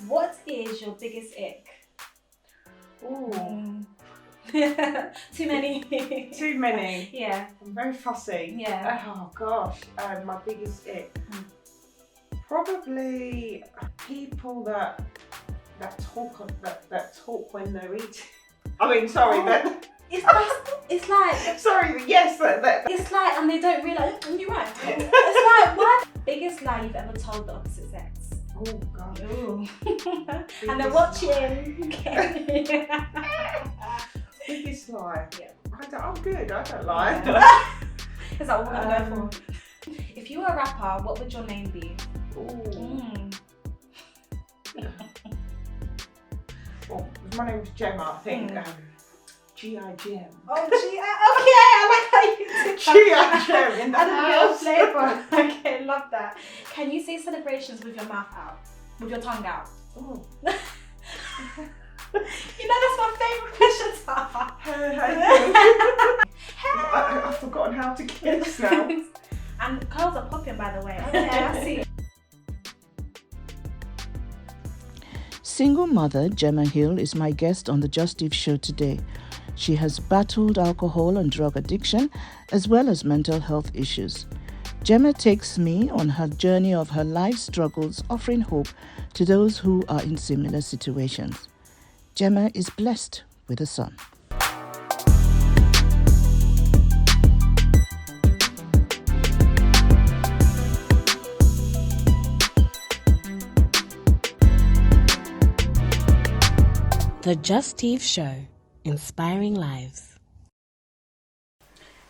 What is your biggest ick? Ooh, Too many. too many. Yeah. I'm very fussy. Yeah. Oh gosh, my biggest ick. Probably people that talk when they're eating. I mean, sorry, that. It's like Sorry, yes, that. it's like, and they don't realise. You're right. It's like, what? Biggest lie you've ever told the opposite sex? Oh god. Ooh. And they're Biggest watching. Okay. Biggest lie. Yeah. I'm good. I don't lie. Is that what we're gonna go for? If you were a rapper, what would your name be? Ooh. Well, my name's Gemma, I think. G.I. Gem. Oh, okay, I like how you did that. G.I. Gem in the house. Flavor. Okay, love that. Can you say celebrations with your mouth out? With your tongue out? Oh. You know, that's my favourite question to ask. I've forgotten how to kiss now. And curls are popping, by the way. Okay, I see. Single mother Gemma Hill is my guest on the Justeve show today. She has battled alcohol and drug addiction as well as mental health issues. Gemma takes me on her journey of her life struggles, offering hope to those who are in similar situations. Gemma is blessed with a son. The Justeve Show, inspiring lives.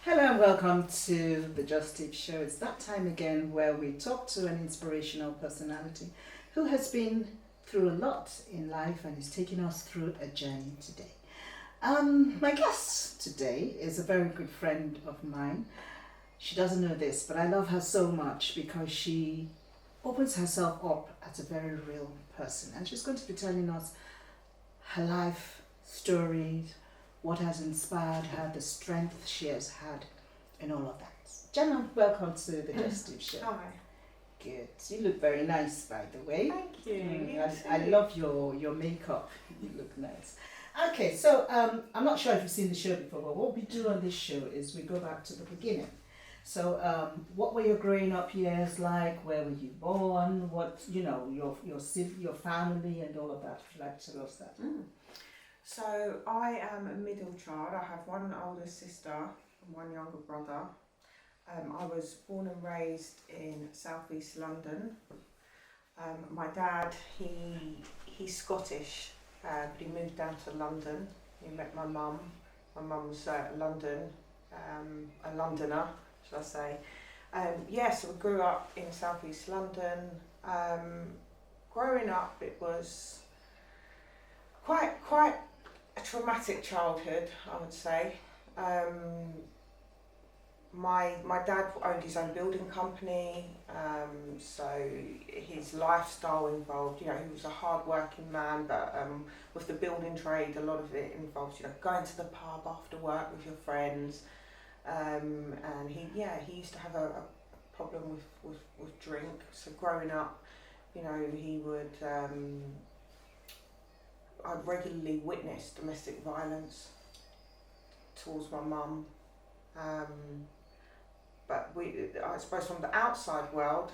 Hello and welcome to the Justeve show. It's that time again where we talk to an inspirational personality who has been through a lot in life and is taking us through a journey today. My guest today is a very good friend of mine. She doesn't know this, but I love her so much because she opens herself up as a very real person, and she's going to be telling us her life stories, what has inspired her, the strength she has had, and all of that. Gemma, welcome to the Justeve show. Hi. Good. You look very nice, by the way. Thank you. I love your makeup. You look nice. Okay, so I'm not sure if you've seen the show before, but what we do on this show is we go back to the beginning. So, what were your growing up years like? Where were you born? What, your family and all of that. Would you like to tell us that? So I am a middle child. I have one older sister and one younger brother. I was born and raised in southeast London. My dad, he's Scottish, but he moved down to London. He met my mum. My mum's London, a Londoner, shall I say. So we grew up in southeast London. Growing up, it was quite a traumatic childhood, I would say. My dad owned his own building company, so his lifestyle involved, he was a hard-working man, but with the building trade, a lot of it involves, going to the pub after work with your friends, and he used to have a problem with drink. So growing up, he would. I regularly witnessed domestic violence towards my mum. But I suppose from the outside world,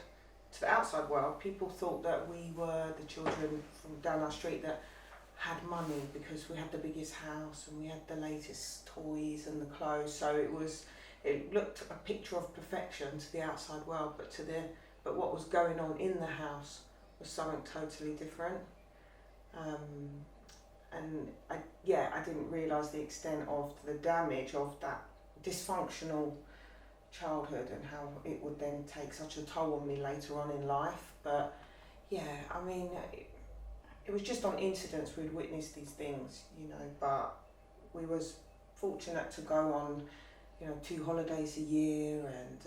people thought that we were the children from down our street that had money because we had the biggest house and we had the latest toys and the clothes. So it looked a picture of perfection to the outside world, but what was going on in the house was something totally different. And I didn't realise the extent of the damage of that dysfunctional childhood and how it would then take such a toll on me later on in life. But it was just on incidents we'd witnessed these things, but we was fortunate to go on, 2 holidays a year, and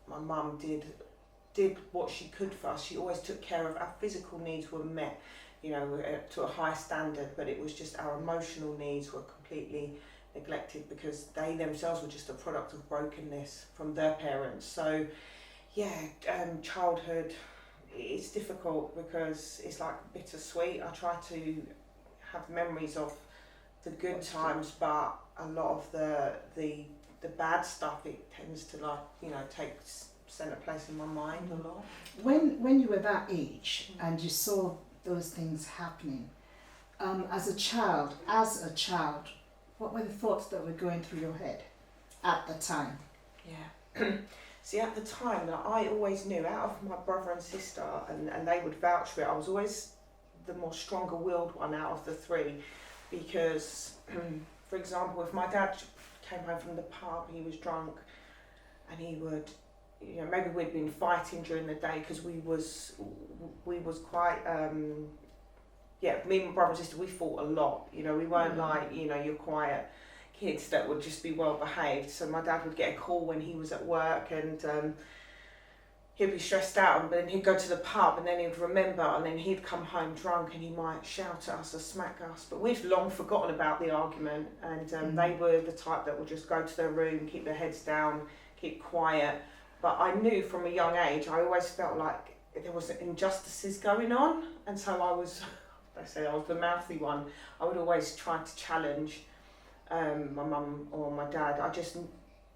my mum did what she could for us. She always took care of our physical needs were met, to a high standard, but it was just our emotional needs were completely neglected because they themselves were just a product of brokenness from their parents. So childhood, it's difficult because it's like bittersweet. I try to have memories of the good times, but a lot of the bad stuff, it tends to take centre place in my mind a lot. When you were that age and you saw those things happening, as a child, what were the thoughts that were going through your head at the time? Yeah. See, at the time, I always knew, out of my brother and sister, and they would vouch for it, I was always the more stronger-willed one out of the three, because, for example, if my dad came home from the pub, he was drunk, and he would, maybe we'd been fighting during the day, because we was quite, me and my brother and sister, we fought a lot. We weren't like, your quiet kids that would just be well behaved. So my dad would get a call when he was at work, and he'd be stressed out, but then he'd go to the pub, and then he'd remember, and then he'd come home drunk, and he might shout at us or smack us. But we've long forgotten about the argument, and they were the type that would just go to their room, keep their heads down, keep quiet. But I knew from a young age, I always felt like there was injustices going on, and so I was the mouthy one. I would always try to challenge my mum or my dad. I just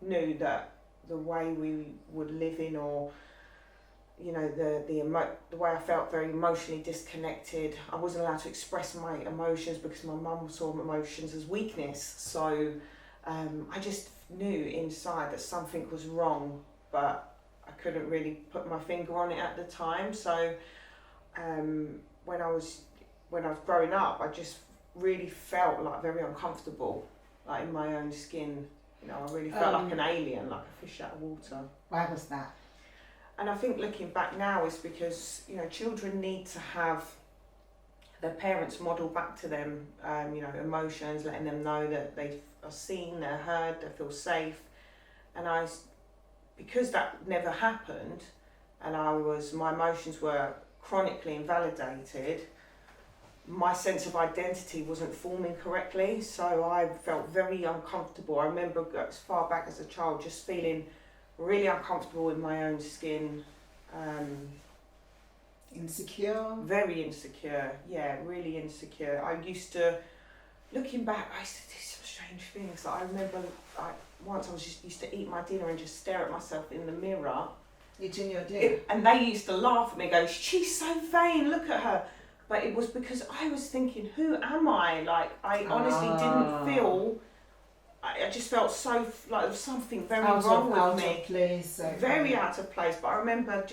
knew that the way we would live in, or the way I felt very emotionally disconnected. I wasn't allowed to express my emotions because my mum saw emotions as weakness. So I just knew inside that something was wrong, but I couldn't really put my finger on it at the time. So when I was growing up, I just really felt like very uncomfortable, like in my own skin. I really felt like an alien, like a fish out of water. Why was that? And I think looking back now is because, children need to have their parents model back to them, emotions, letting them know that they are seen, they're heard, they feel safe. And because that never happened, and my emotions were chronically invalidated, my sense of identity wasn't forming correctly, so I felt very uncomfortable. I remember as far back as a child just feeling really uncomfortable in my own skin. Insecure? Very insecure, yeah, really insecure. I used to, looking back, I used to do some strange things. Like I remember once I used to eat my dinner and just stare at myself in the mirror. Eating your dinner? And they used to laugh at me, go, she's so vain, look at her. But it was because I was thinking, who am I? Like, I honestly didn't feel, I just felt so, like there was something very wrong with me. Out of place. Okay. Very out of place. But I remember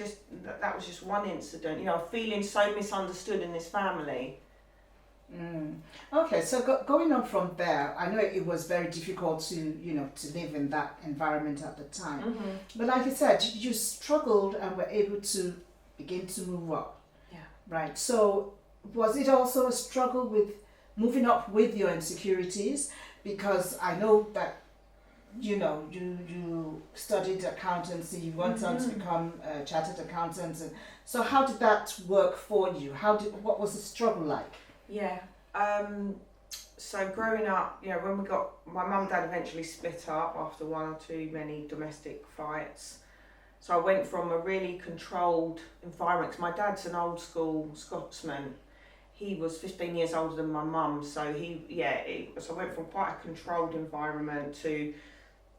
that was just one incident, feeling so misunderstood in this family. Okay, so going on from there, I know it was very difficult to live in that environment at the time. Mm-hmm. But like you said, you struggled and were able to begin to move up. Yeah. Right. So was it also a struggle with moving up with your insecurities? Because I know that you studied accountancy, you went on to become a chartered accountant, and so how did that work for you? What was the struggle like? Yeah. So growing up, when my mum and dad eventually split up after one or too many domestic fights. So I went from a really controlled environment, because my dad's an old school Scotsman. He was 15 years older than my mum, so so I went from quite a controlled environment to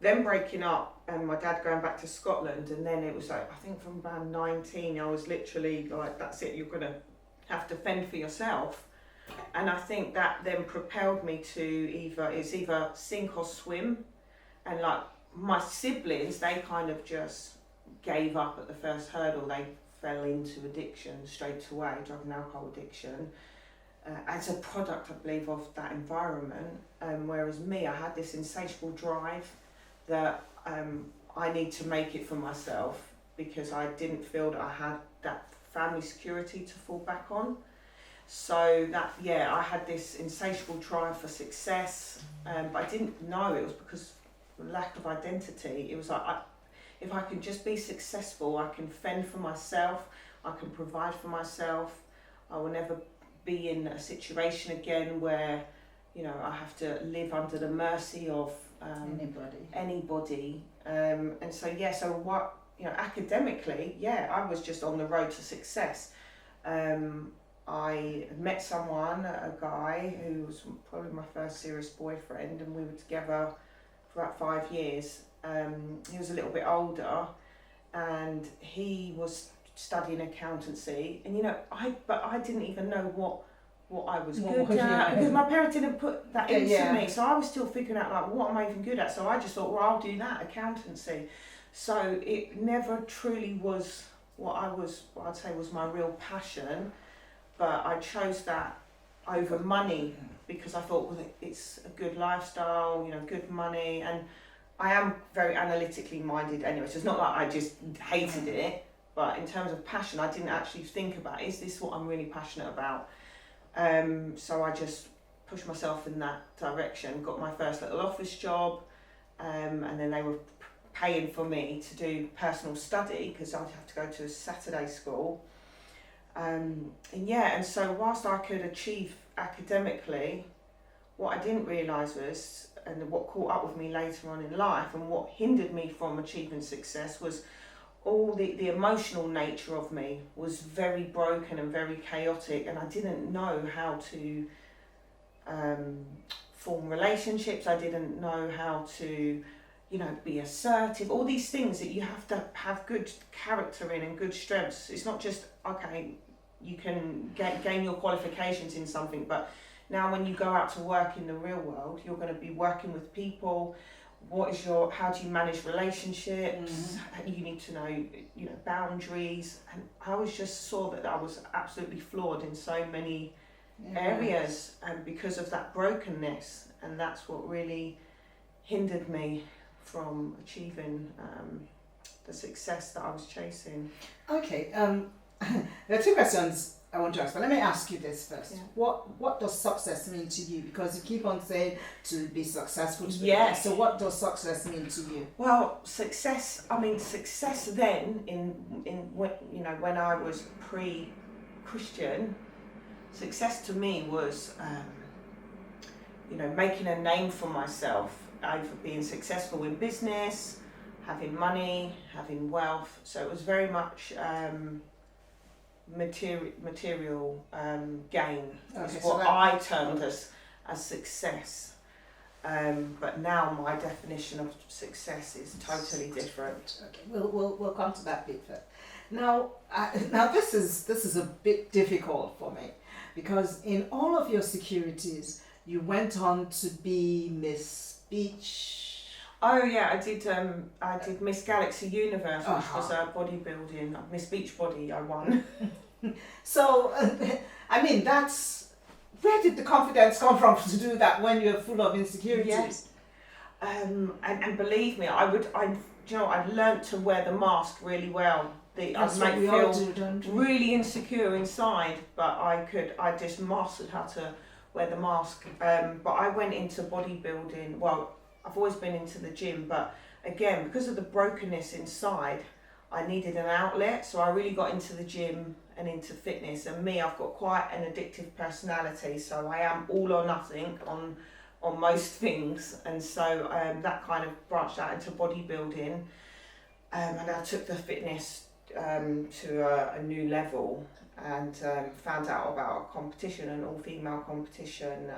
them breaking up and my dad going back to Scotland, and then it was like, I think from around 19, I was literally like, that's it, you're gonna have to fend for yourself. And I think that then propelled me to either sink or swim. And like my siblings, they kind of just gave up at the first hurdle. They fell into addiction straight away, drug and alcohol addiction, as a product, I believe, of that environment. Whereas me, I had this insatiable drive that I need to make it for myself, because I didn't feel that I had that family security to fall back on. So that, I had this insatiable drive for success, but I didn't know it was because of lack of identity. It was like, if I can just be successful, I can fend for myself, I can provide for myself, I will never be in a situation again where, I have to live under the mercy of anybody. And so, so academically, I was just on the road to success. I met someone, a guy who was probably my first serious boyfriend, and we were together for about 5 years. He was a little bit older, and he was studying accountancy, and I didn't even know what I was good at, because my parents didn't put that into me, so I was still figuring out like, what am I even good at? So I just thought, well, I'll do that, accountancy. So it never truly was what I'd say was my real passion, but I chose that over money because I thought, well, it's a good lifestyle, good money, and I am very analytically minded anyway, so it's not like I just hated it, but in terms of passion, I didn't actually think about, is this what I'm really passionate about? So I just pushed myself in that direction, got my first little office job, and then they were paying for me to do personal study because I'd have to go to a Saturday school. And so whilst I could achieve academically, what I didn't realise was, and what caught up with me later on in life and what hindered me from achieving success, was all the emotional nature of me was very broken and very chaotic, and I didn't know how to form relationships. I didn't know how to be assertive, all these things that you have to have good character in and good strengths. It's not just, okay, you can gain your qualifications in something, but now when you go out to work in the real world, you're going to be working with people. How do you manage relationships? You need to know, boundaries. And I always just saw that I was absolutely flawed in so many areas, and because of that brokenness, and that's what really hindered me from achieving the success that I was chasing. Okay, there are 2 questions I want to ask, but let me ask you this first. Yeah. What does success mean to you? Because you keep on saying to be successful. So what does success mean to you? Well, success then when I was pre-Christian, success to me was making a name for myself, either being successful in business, having money, having wealth. So it was very much material gain is what I termed as success. But now my definition of success is totally different. Okay, we'll come to that bit first. Now this is a bit difficult for me, because in all of your securities, you went on to be Miss Beach. Oh yeah, I did Miss Galaxy Universe, which was bodybuilding, Miss Beachbody. I won. So, that's where did the confidence come from to do that when you're full of insecurities? Yes. And believe me, I learned to wear the mask really well. That's I might what we feel all do, don't we? really insecure inside, but I just mastered how to wear the mask. But I went into bodybuilding. Well, I've always been into the gym, but again, because of the brokenness inside, I needed an outlet. So I really got into the gym and into fitness. And I've got quite an addictive personality, so I am all or nothing on most things. And so that kind of branched out into bodybuilding, and I took the fitness to a new level, and found out about a competition, an all-female competition.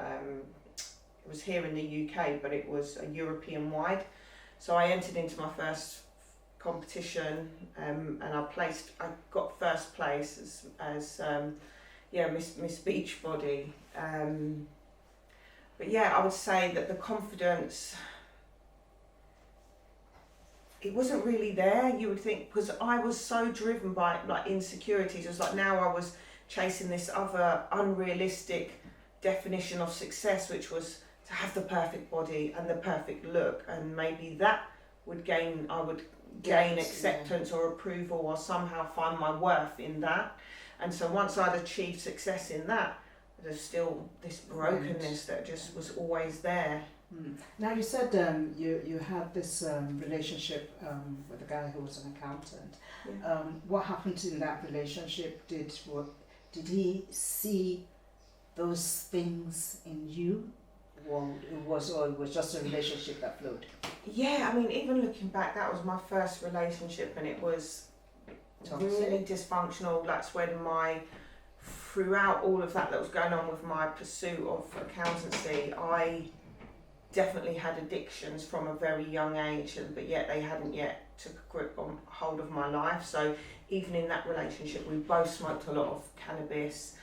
It was here in the UK, but it was a European wide. So I entered into my first competition, and I got first place as Miss Beachbody. But I would say that the confidence, it wasn't really there. You would think, because I was so driven by insecurities. It was like now I was chasing this other unrealistic definition of success, which was to have the perfect body and the perfect look, and maybe that would gain acceptance or approval, or somehow find my worth in that. And so once I'd achieved success in that, there's still this brokenness that just was always there. Now you said you had this relationship with a guy who was an accountant. Yeah. What happened in that relationship? Did he see those things in you it was just a relationship that flowed? Yeah, I mean, even looking back, that was my first relationship, and it was really dysfunctional. That's when throughout all of that was going on with my pursuit of accountancy, I definitely had addictions from a very young age, but yet they hadn't yet took a grip on hold of my life. So even in that relationship, we both smoked a lot of cannabis.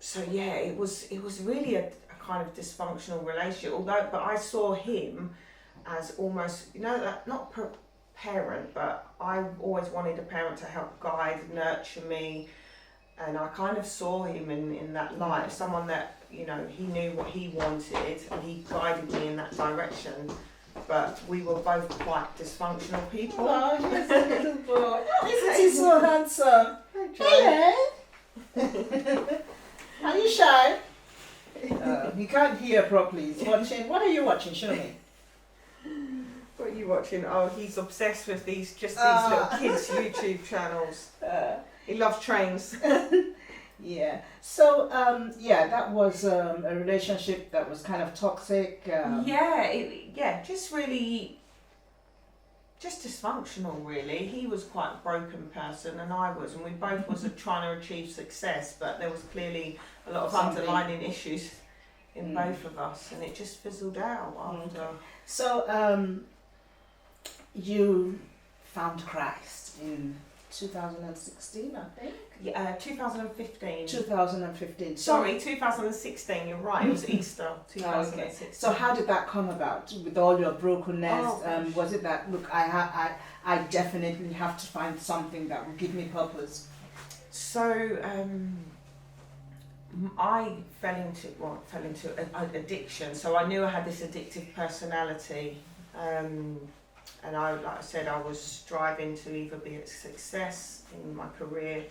So yeah, it was really a kind of dysfunctional relationship. But I saw him as almost, not parent, but I always wanted a parent to help guide, nurture me, and I kind of saw him in that light, someone that, he knew what he wanted and he guided me in that direction. But we were both quite dysfunctional people. Oh, he's a little boy. Isn't he so handsome? Hello. Are you shy? He can't hear properly. He's watching. What are you watching? Show me. What are you watching? Oh, he's obsessed with these little kids' YouTube channels. He loves trains. Yeah. So, that was a relationship that was kind of toxic. Just dysfunctional, really. He was quite a broken person, and I was, and we both was trying to achieve success, but there was clearly a lot of underlying issues in both of us, and it just fizzled out after. So, you found Christ in 2016, I think. Yeah, 2015. 2015. Sorry, 2016. You're right. It was Easter 2016. Okay. So how did that come about? With all your brokenness, was it that look? I definitely have to find something that will give me purpose. So I fell into addiction. So I knew I had this addictive personality. And like I said, I was striving to either be a success in my career,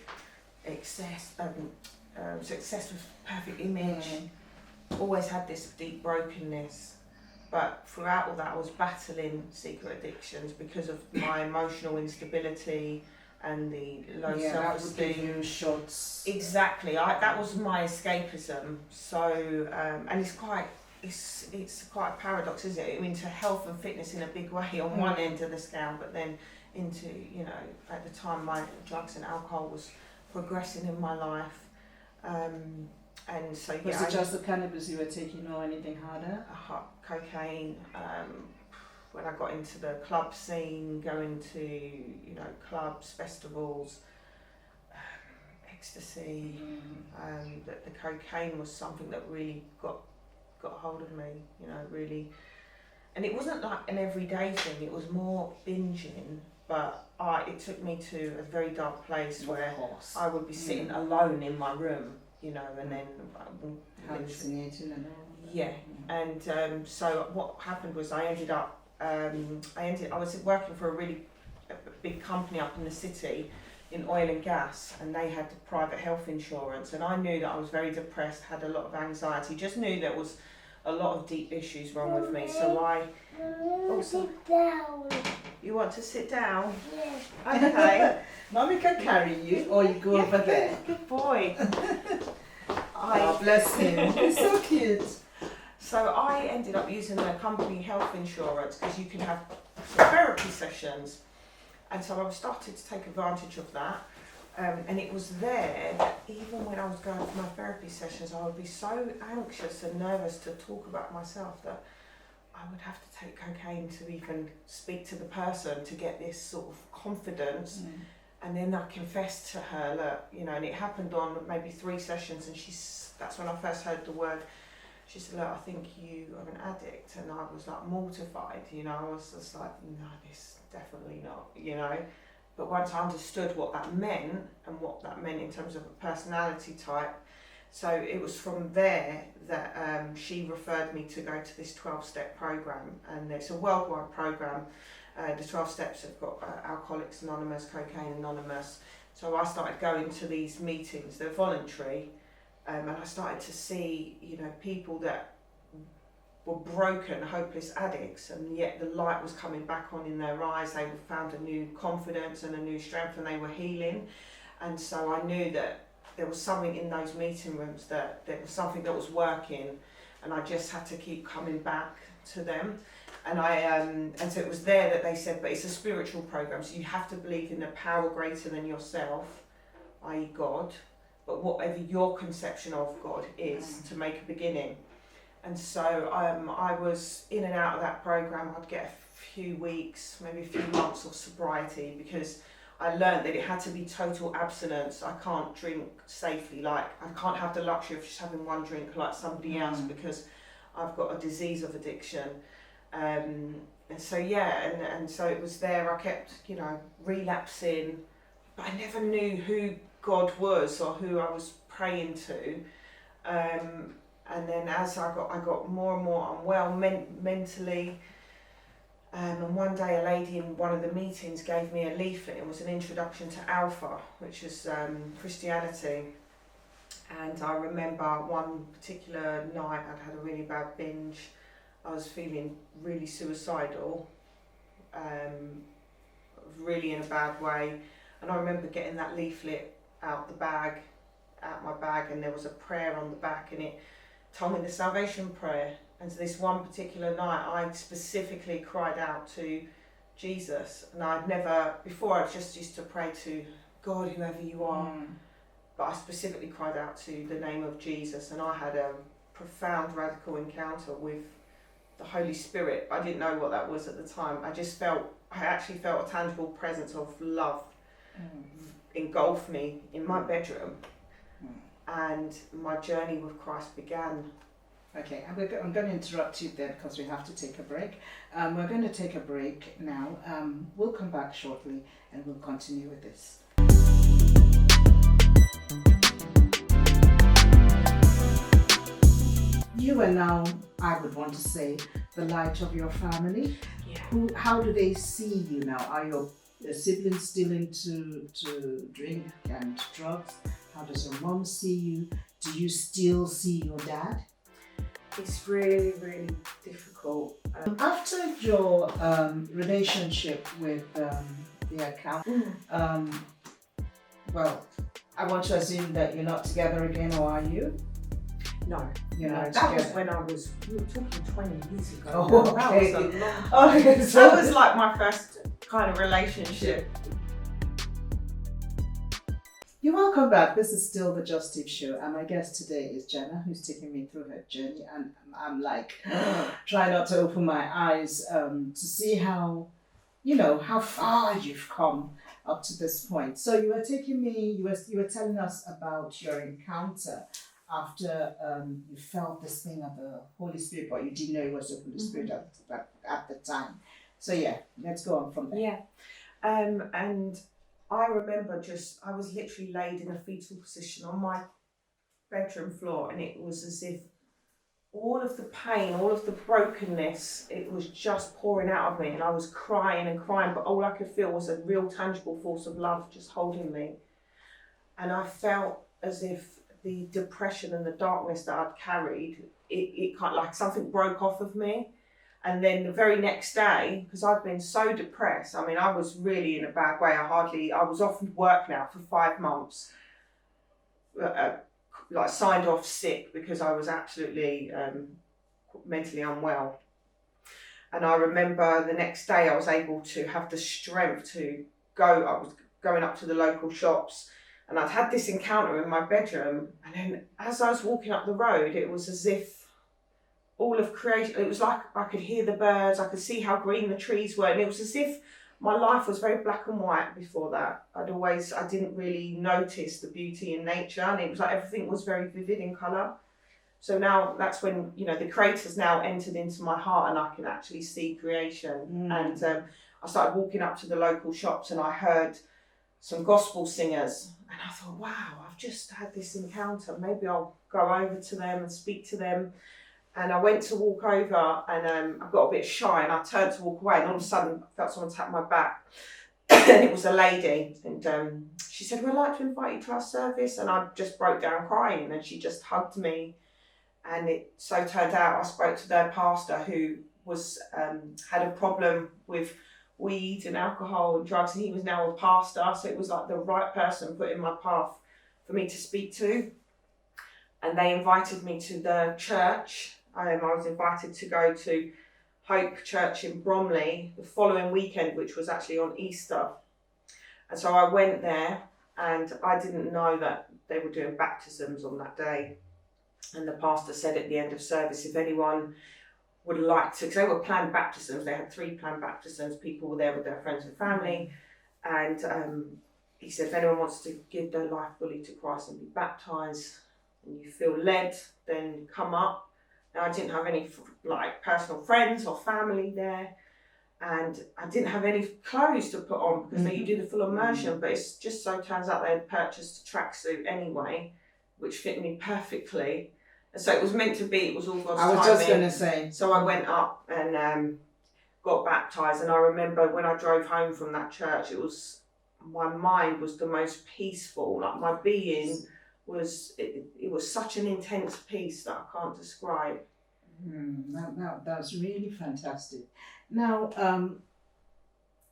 success with perfect image. Always had this deep brokenness, but throughout all that, I was battling secret addictions because of my emotional instability and the low self-esteem. That would give you shots. Exactly, that was my escapism. So, and it's quite a paradox, isn't it? Into health and fitness in a big way on one end of the scale, but then into, at the time my drugs and alcohol was progressing in my life. And so, yeah. Was it just the cannabis you were taking or anything harder? Cocaine. When I got into the club scene, going to, clubs, festivals, ecstasy, that the cocaine was something that really got hold of me, really. And it wasn't like an everyday thing, it was more binging, but it took me to a very dark place where I would be sitting alone in my room, and then hallucinating and all. Yeah, and so what happened was I was working for a really big company up in the city in oil and gas, and they had private health insurance, and I knew that I was very depressed, had a lot of anxiety, just knew there was a lot of deep issues wrong with me. So sit down. You want to sit down? Yeah. Okay. Mommy can carry you, or you go over there. Good boy. Oh, bless him. He's so cute. So I ended up using the company health insurance because you can have therapy sessions. And so I started to take advantage of that. And it was there that even when I was going for my therapy sessions, I would be so anxious and nervous to talk about myself that I would have to take cocaine to even speak to the person to get this sort of confidence. And then I confessed to her, look, and it happened on maybe 3 sessions, and that's when I first heard the word. She said, look, I think you are an addict. And I was like mortified, I was just like, no, this definitely not, But once I understood what that meant and what that meant in terms of a personality type, so it was from there that she referred me to go to this 12-step program, and it's a worldwide program. The 12 steps have got Alcoholics Anonymous, Cocaine Anonymous. So I started going to these meetings. They're voluntary, and I started to see, people that were broken, hopeless addicts, and yet the light was coming back on in their eyes. They found a new confidence and a new strength, and they were healing. And so I knew that there was something in those meeting rooms, that there was something that was working. and I just had to keep coming back to them. And so it was there that they said, but it's a spiritual program, so you have to believe in a power greater than yourself, i.e. God, but whatever your conception of God is, to make a beginning. And so I was in and out of that program. I'd get a few weeks, maybe a few months of sobriety, because I learned that it had to be total abstinence. I can't drink safely, like I can't have the luxury of just having one drink like somebody else, because I've got a disease of addiction. And so and so it was there. I kept, relapsing, but I never knew who God was or who I was praying to. And then as I got more and more unwell mentally. And one day a lady in one of the meetings gave me a leaflet. It was an introduction to Alpha, which is Christianity. And I remember one particular night I'd had a really bad binge. I was feeling really suicidal, really in a bad way. And I remember getting that leaflet out my bag, and there was a prayer on the back, and it told me the salvation prayer. And so this one particular night, I specifically cried out to Jesus. And I'd never, before I just used to pray to God, whoever you are. But I specifically cried out to the name of Jesus. And I had a profound, radical encounter with the Holy Spirit. I didn't know what that was at the time. I actually felt a tangible presence of love engulf me in my bedroom. And my journey with Christ began. Okay, I'm going to interrupt you there because we have to take a break. We're going to take a break now. We'll come back shortly and we'll continue with this. You are now, I would want to say, the light of your family. Yeah. How do they see you now? Are your siblings still into drink and drugs? How does your mom see you? Do you still see your dad? It's really, really difficult. After your relationship with the accountant, well, I want to assume that you're not together again, or are you? No, you're not that together. was when we were talking 20 years ago. Oh, okay. That was a long time. Okay, so that was like my first kind of relationship. You're welcome back. This is still the Justeve Show, and my guest today is Gemma, who's taking me through her journey, and I'm like trying not to open my eyes to see how far you've come up to this point. So you were you were telling us about your encounter after you felt this thing of the Holy Spirit, but you didn't know it was the Holy Spirit at the time. So yeah, let's go on from there. Yeah, and I remember I was literally laid in a fetal position on my bedroom floor, and it was as if all of the pain, all of the brokenness, it was just pouring out of me, and I was crying and crying, but all I could feel was a real tangible force of love just holding me. And I felt as if the depression and the darkness that I'd carried, it kind of like something broke off of me. And then the very next day, because I'd been so depressed, I mean, I was really in a bad way. I was off work now for 5 months, like signed off sick because I was absolutely mentally unwell. And I remember the next day I was able to have the strength to go. I was going up to the local shops, and I'd had this encounter in my bedroom. And then as I was walking up the road, it was as if all of creation, it was like I could hear the birds, I could see how green the trees were, and it was as if my life was very black and white before that. I didn't really notice the beauty in nature, and it was like everything was very vivid in colour. So now that's when, the Creator's now entered into my heart, and I can actually see creation. And I started walking up to the local shops, and I heard some gospel singers, and I thought, wow, I've just had this encounter, maybe I'll go over to them and speak to them. And I went to walk over, and I got a bit shy, and I turned to walk away, and all of a sudden I felt someone tap my back. And it was a lady, and she said, "We'd like to invite you to our service." And I just broke down crying, and she just hugged me. And it so turned out I spoke to their pastor, who was had a problem with weed and alcohol and drugs, and he was now a pastor, so it was like the right person put in my path for me to speak to. And they invited me to the church, I was invited to go to Hope Church in Bromley the following weekend, which was actually on Easter. And so I went there, and I didn't know that they were doing baptisms on that day. And the pastor said at the end of service, if anyone would like to, because they were planned baptisms, they had 3 planned baptisms, people were there with their friends and family, and he said if anyone wants to give their life fully to Christ and be baptised, and you feel led, then come up. Now, I didn't have any personal friends or family there, and I didn't have any clothes to put on because you do the full immersion, but it's just so turns out they had purchased a tracksuit anyway, which fit me perfectly. And so it was meant to be, it was all God's timing. I was just going to say. So I went up and got baptised, and I remember when I drove home from that church, my mind was the most peaceful, like my being was, it was such an intense peace that I can't describe. That's really fantastic. Now,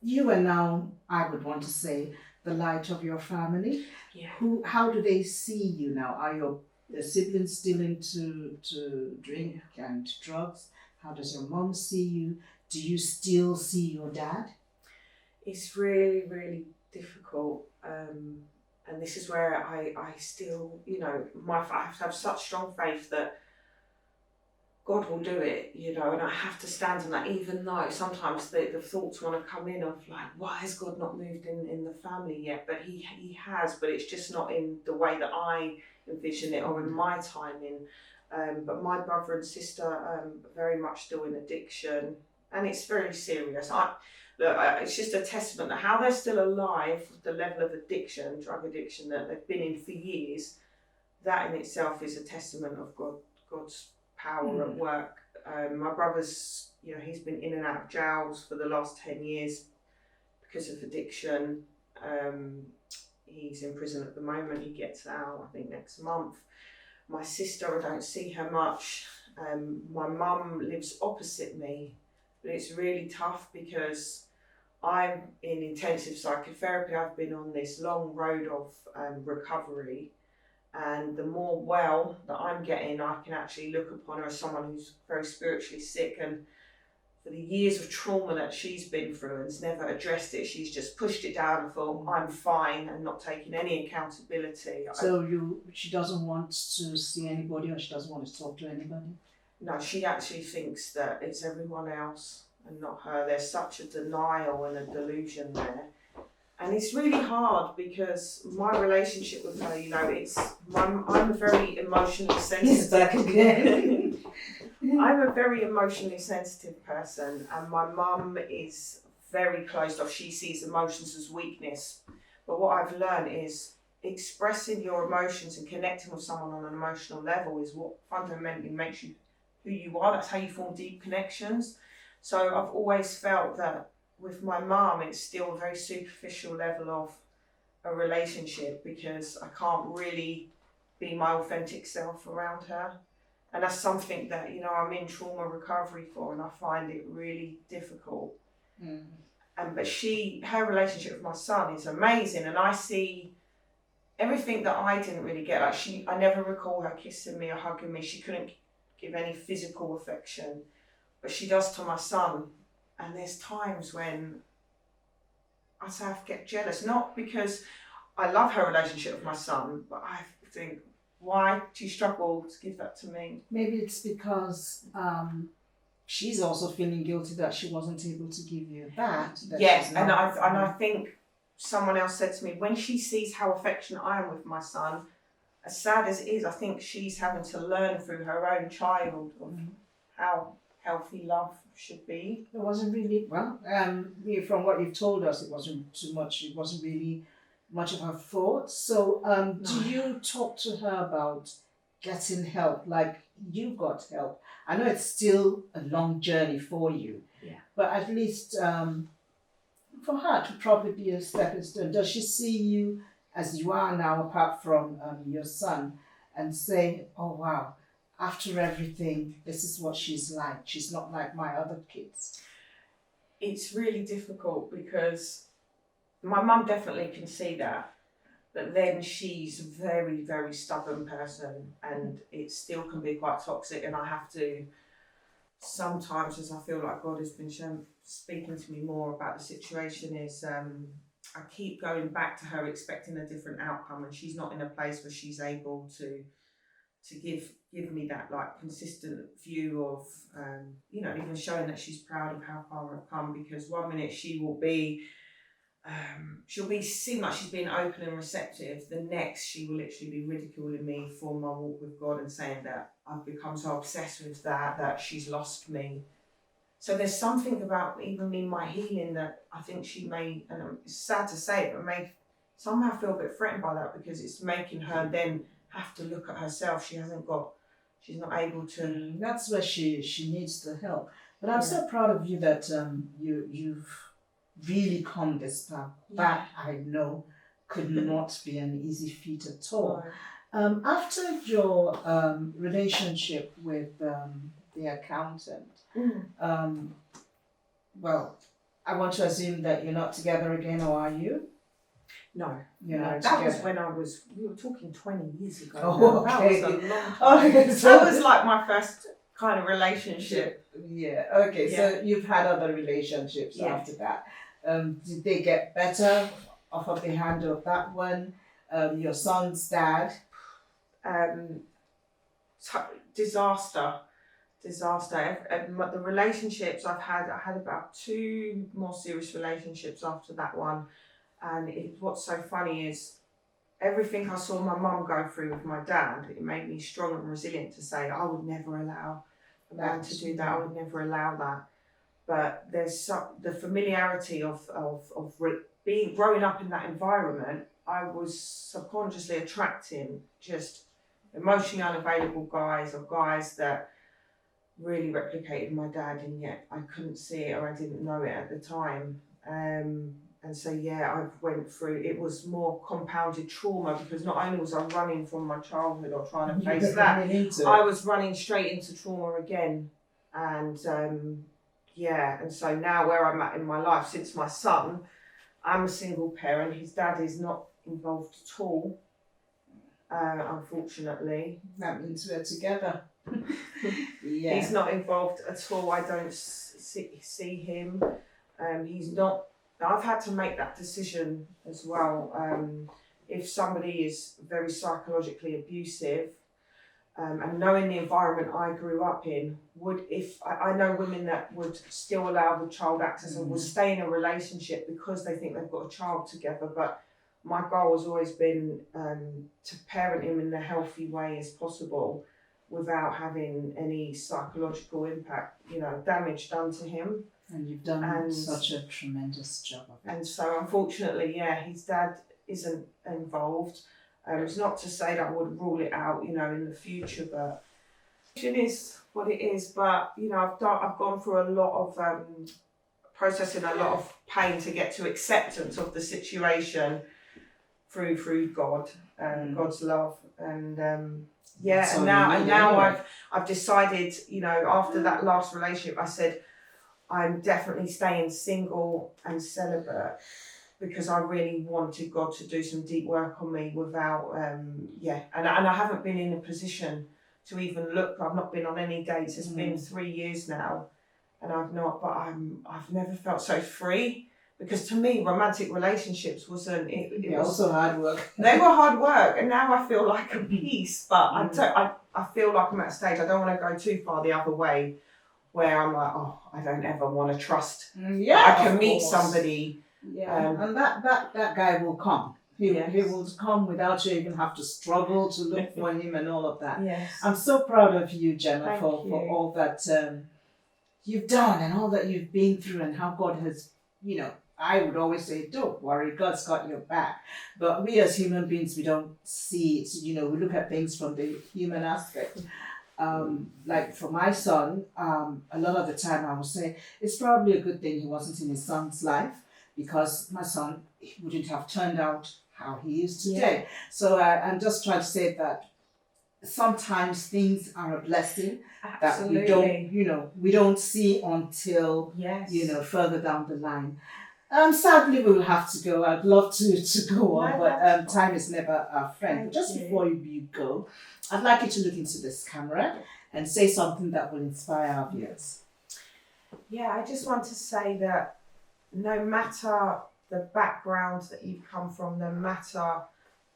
you are now, I would want to say, the light of your family. Yeah. How do they see you now? Are your siblings still into drink and drugs? How does your mom see you? Do you still see your dad? It's really, really difficult. And this is where I still, I have to have such strong faith that God will do it, and I have to stand on that, even though sometimes the thoughts want to come in of like, why has God not moved in the family yet? But he has, but it's just not in the way that I envision it or in my timing. But my brother and sister very much still in addiction, and it's very serious. It's just a testament that how they're still alive, the level of addiction, drug addiction that they've been in for years, that in itself is a testament of God's power at work. My brother's, he's been in and out of jails for the last 10 years because of addiction. He's in prison at the moment. He gets out, I think, next month. My sister, I don't see her much. My mum lives opposite me, but it's really tough because I'm in intensive psychotherapy. I've been on this long road of recovery, and the more well that I'm getting, I can actually look upon her as someone who's very spiritually sick, and for the years of trauma that she's been through and has never addressed it, she's just pushed it down and thought, I'm fine, and not taking any accountability. So she doesn't want to see anybody, or she doesn't want to talk to anybody? No, she actually thinks that it's everyone else and not her. There's such a denial and a delusion there. And it's really hard because my relationship with her, I'm a very emotionally sensitive. He's back again. I'm a very emotionally sensitive person, and my mum is very closed off. She sees emotions as weakness. But what I've learned is expressing your emotions and connecting with someone on an emotional level is what fundamentally makes you who you are. That's how you form deep connections. So I've always felt that with my mum, it's still a very superficial level of a relationship because I can't really be my authentic self around her. And that's something that, I'm in trauma recovery for, and I find it really difficult. But her relationship with my son is amazing, and I see everything that I didn't really get. I never recall her kissing me or hugging me. She couldn't give any physical affection, but she does to my son. And there's times when I get jealous, not because I love her relationship with my son, but I think, why do you struggle to give that to me? Maybe it's because she's also feeling guilty that she wasn't able to give you that. Yes, and I think someone else said to me, when she sees how affectionate I am with my son, as sad as it is, I think she's having to learn through her own child of how healthy love should be. It wasn't really, from what you've told us, it wasn't too much. It wasn't really much of her fault. So do you talk to her about getting help? Like you got help. I know it's still a long journey for you, but at least for her to probably be a stepping stone. Does she see you as you are now, apart from your son, and say, oh wow, after everything, this is what she's like. She's not like my other kids. It's really difficult because my mum definitely can see that. But then she's a very, very stubborn person, and it still can be quite toxic. And I have to sometimes, as I feel like God has been speaking to me more about the situation, is I keep going back to her expecting a different outcome, and she's not in a place where she's able to give me that like consistent view of even showing that she's proud of how far I've come. Because one minute she will be seem like she's being open and receptive, the next she will literally be ridiculing me for my walk with God and saying that I've become so obsessed with that she's lost me. So there's something about even in my healing that I think she may, and it's sad to say it, but may somehow feel a bit threatened by that, because it's making her then have to look at herself. She's not able to. That's where she needs the help. But I'm so proud of you that you've really come this path. That I know could not be an easy feat at all. After your relationship with the accountant, well, I want to assume that you're not together again, or are you? No, You're not that together. was when we were talking 20 years ago. Oh, now. okay. That was a long time. Okay, so That was like my first kind of relationship. Yeah, okay, so Yeah. you've had other relationships Yeah. after that. Did they get better off of the hand of that one? Your son's dad? Disaster. The relationships I had about 2 more serious relationships after that one. And what's so funny is everything I saw my mum go through with my dad, it made me strong and resilient to say I would never allow a man to do that. I would never allow that. But there's the familiarity of growing up in that environment. I was subconsciously attracting just emotionally unavailable guys, or guys that really replicated my dad, and yet I couldn't see it, or I didn't know it at the time. And so I went through, it was more compounded trauma, because not only was I running from my childhood or trying to face that, I was running straight into trauma again. And and so now where I'm at in my life, since my son, I'm a single parent. His dad is not involved at all, unfortunately. That means we're together. He's not involved at all. I don't see him. He's not. I've had to make that decision as well. If somebody is very psychologically abusive, and knowing the environment I grew up in, I know women that would still allow the child access and would stay in a relationship because they think they've got a child together. But my goal has always been to parent him in a healthy way as possible, without having any psychological impact, damage done to him. And you've done such a tremendous job of it. And so unfortunately, his dad isn't involved. It's not to say that I would rule it out, in the future, but it is what it is. But, I've gone through a lot of processing, a lot of pain to get to acceptance of the situation through God and God's love. And now I've decided, after that last relationship, I said, I'm definitely staying single and celibate, because I really wanted God to do some deep work on me without, and I haven't been in a position to even look. I've not been on any dates. It's been 3 years now, and I've never felt so free, because to me, romantic relationships wasn't, it was also hard work. They were hard work, and now I feel like a peace, but I feel like I'm at a stage, I don't want to go too far the other way, where I'm like, I don't ever want to trust. I can meet somebody. And that guy will come. He will come without you even have to struggle to look for him and all of that. Yes. I'm so proud of you, Gemma, Thank for you. all that you've done and all that you've been through, and how God has, I would always say, don't worry, God's got your back. But we as human beings, we don't see it. We look at things from the human aspect. Like for my son, a lot of the time I would say it's probably a good thing he wasn't in his son's life, because my son wouldn't have turned out how he is today. So I'm just trying to say that sometimes things are a blessing. Absolutely. That we don't see until Yes. further down the line. Sadly, we will have to go. I'd love to go on, No, but that's time is never our friend. Thank But just you. before you go, I'd like you to look into this camera and say something that will inspire our viewers. Yeah, I just want to say that no matter the background that you've come from, no matter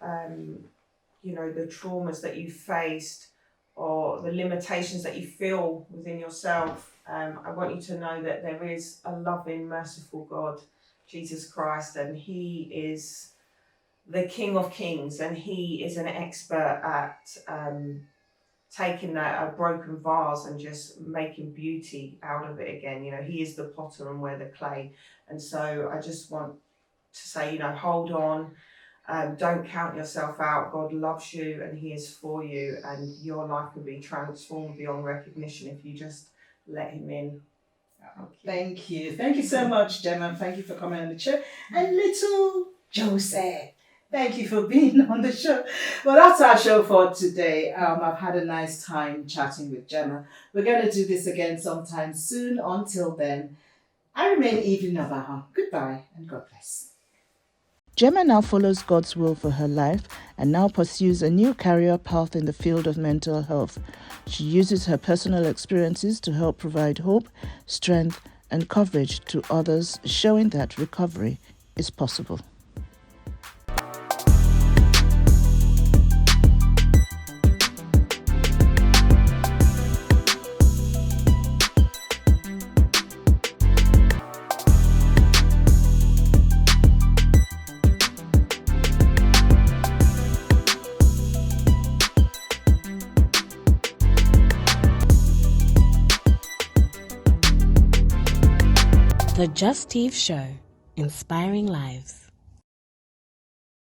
the traumas that you've faced or the limitations that you feel within yourself, I want you to know that there is a loving, merciful God, Jesus Christ, and He is the King of Kings, and He is an expert at taking a broken vase and just making beauty out of it again. He is the potter and we're the clay. And so I just want to say, hold on. Don't count yourself out. God loves you and He is for you, and your life can be transformed beyond recognition if you just let Him in. Thank you. Thank you so much, Gemma. Thank you for coming on the show. And little Joseph, thank you for being on the show. Well, that's our show for today. I've had a nice time chatting with Gemma. We're going to do this again sometime soon. Until then, I remain Evelyn Obahor. Goodbye and God bless. Gemma now follows God's will for her life and now pursues a new career path in the field of mental health. She uses her personal experiences to help provide hope, strength, and coverage to others, showing that recovery is possible. The Justeve Show, inspiring lives.